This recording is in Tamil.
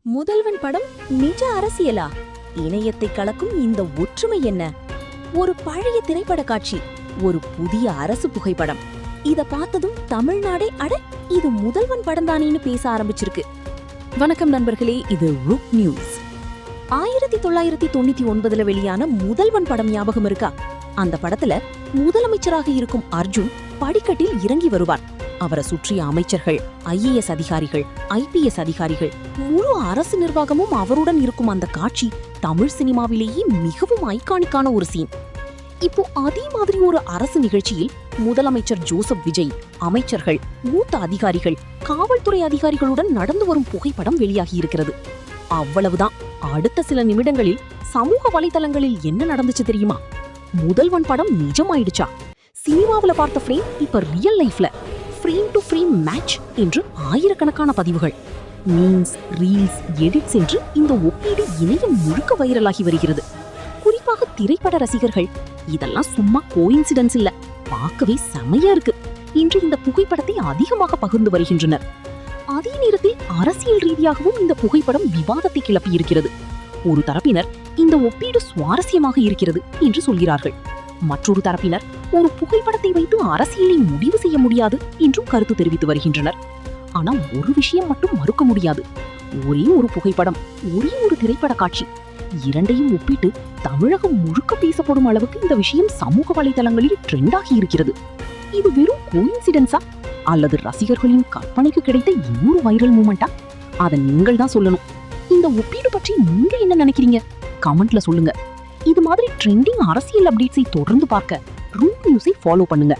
முதல்வன் படம் நிஜ அரசியலா? இணையத்தை கலக்கும் இந்த ஒற்றுமை என்ன? ஒரு பழைய திரைப்பட காட்சி, ஒரு புதிய அரசு புகைப்படம். இத பார்த்ததும் தமிழ்நாடே அட இது முதல்வன் படம் தானேன்னு பேச ஆரம்பிச்சிருக்கு. வணக்கம் நண்பர்களே, இது ரூக் நியூஸ். 1999 வெளியான முதல்வன் படம் ஞாபகம் இருக்கா? அந்த படத்துல முதலமைச்சராக இருக்கும் அர்ஜுன் படிக்கட்டில் இறங்கி வருவார். அவரை சுற்றிய அமைச்சர்கள், IAS அதிகாரிகள், IPS அதிகாரிகள், முழு அரசு நிர்வாகமும் அவருடன் இருக்கும் அந்த காட்சி தமிழ் சினிமாவிலேயே மிகவும் ஐகானிக்கான ஒரு சீன். இப்போ அதே மாதிரி ஒரு அரசு நிகழ்ச்சியில் முதலமைச்சர் ஜோசப் விஜய், அமைச்சர்கள், மூத்த அதிகாரிகள், காவல்துறை அதிகாரிகளுடன் நடந்து வரும் புகைப்படம் வெளியாகி இருக்கிறது. அவ்வளவுதான். அடுத்த சில நிமிடங்களில் சமூக வலைதளங்களில் என்ன நடந்துச்சு தெரியுமா? முதல்வன் படம் நிஜமாயிடுச்சா? சினிமாவுல பார்த்த ஃப்ரேம் இப்ப ரியல் லைஃப்ல ஃப்ரேம் டு ஃப்ரேம் மேட்ச் என்று ஆயிரக்கணக்கான பதிவுகள், மீம்ஸ், ரீல்ஸ், எடிட்ஸ் என்று இந்த ஒப்பீடு இணையம் முழுக்க வைரலாகி வருகிறது. குறிப்பாக திரைப்பட ரசிகர்கள் இதெல்லாம் சும்மா கோயின்சிடன்ஸ் இல்ல, பார்க்கவே செமையா இருக்கு இன்று இந்த புகைப்படத்தை அதிகமாக பகிர்ந்து வருகின்றனர். அதே நேரத்தில் அரசியல் ரீதியாகவும் இந்த புகைப்படம் விவாதத்தை கிளப்பி இருக்கிறது. ஒரு தரப்பினர் இந்த ஒப்பீடு சுவாரஸ்யமாக இருக்கிறது என்று சொல்கிறார்கள். மற்றொரு தரப்பினர் ஒரு புகைப்படத்தை வைத்து அரசியலை முடிவு செய்ய முடியாது என்றும் கருத்து தெரிவித்து வருகின்றனர். ஆனா ஒரு விஷயம் மட்டும் மறுக்க முடியாது, ஒரே ஒரு புகைப்படம், ஒரே ஒரு திரைப்பட காட்சி, இரண்டையும் ஒப்பிட்டு தமிழகம் முழுக்க பேசப்படும் அளவுக்கு இந்த விஷயம் சமூக வலைதளங்களில் ட்ரெண்ட் ஆகி இருக்கிறது. இது வெறும் கோயின்சிடன்ஸா அல்லது ரசிகர்களின் கற்பனைக்கு கிடைத்த இன்னொரு வைரல் மூமெண்டா? அதை நீங்கள் தான் சொல்லணும். இந்த ஒப்பீடு பற்றி நீங்க என்ன நினைக்கிறீங்க? கமெண்ட்ல சொல்லுங்க. இது மாதிரி ட்ரெண்டிங் அரசியல் அப்டேட்ஸை தொடர்ந்து பார்க்க ரூக் நியூஸை ஃபாலோ பண்ணுங்க.